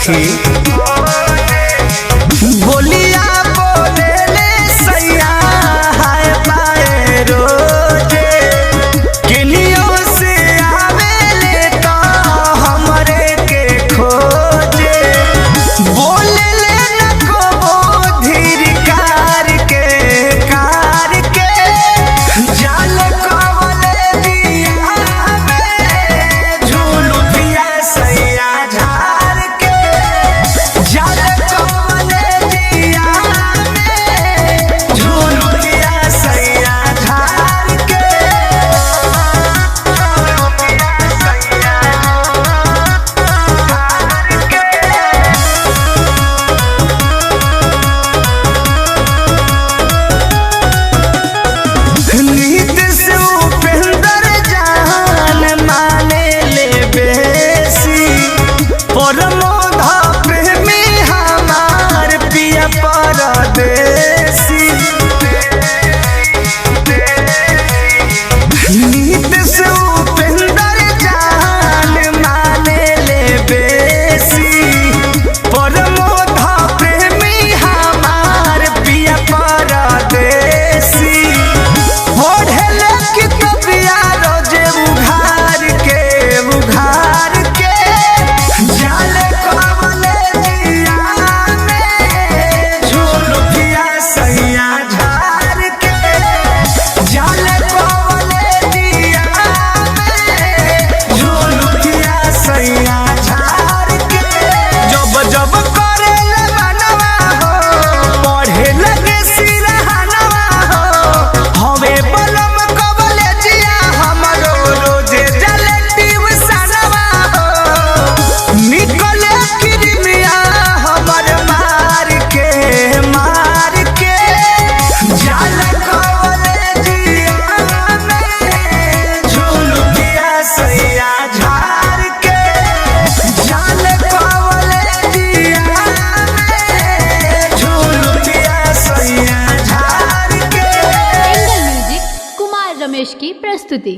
सखी। बोलिया बोले ले सैया हाय पाए रोजे, किनियों से आवेले तो हमरे के खोजे। बोले ले न को धीर कार के जाल कवले दिया में झुलुठिया सैया झार के। जाल कवले दिया में झुलुठिया सैया झार के। नीत से उपेंद्र जान माने ले बेसी, परमोध प्रेमी हमार पिया परदेसी। नीत से उपेंद्र जान माने ले बेसी, परमोध प्रेमी हमार पिया परदेसी। ओढ़ेले कितबिया रोजे उघार के जाल कवले दिया में झुलुठिया सैया झार के। जाल कवले दिया में झुलुठिया सैया झार के। जब जब करेले मनवा हो, पढ़े लगे सिरहनवा हो, हवे बलम कवले जिया हमरो रोजे जले ट्यूशनवा हो। निकले किरमिया हमर मार के जाल कवले जिया में झुलुठिया सैया झार के। जाल कवले जिया में झुलुठिया सैया झार के। एंगल म्यूजिक कुमार रमेश की प्रस्तुति।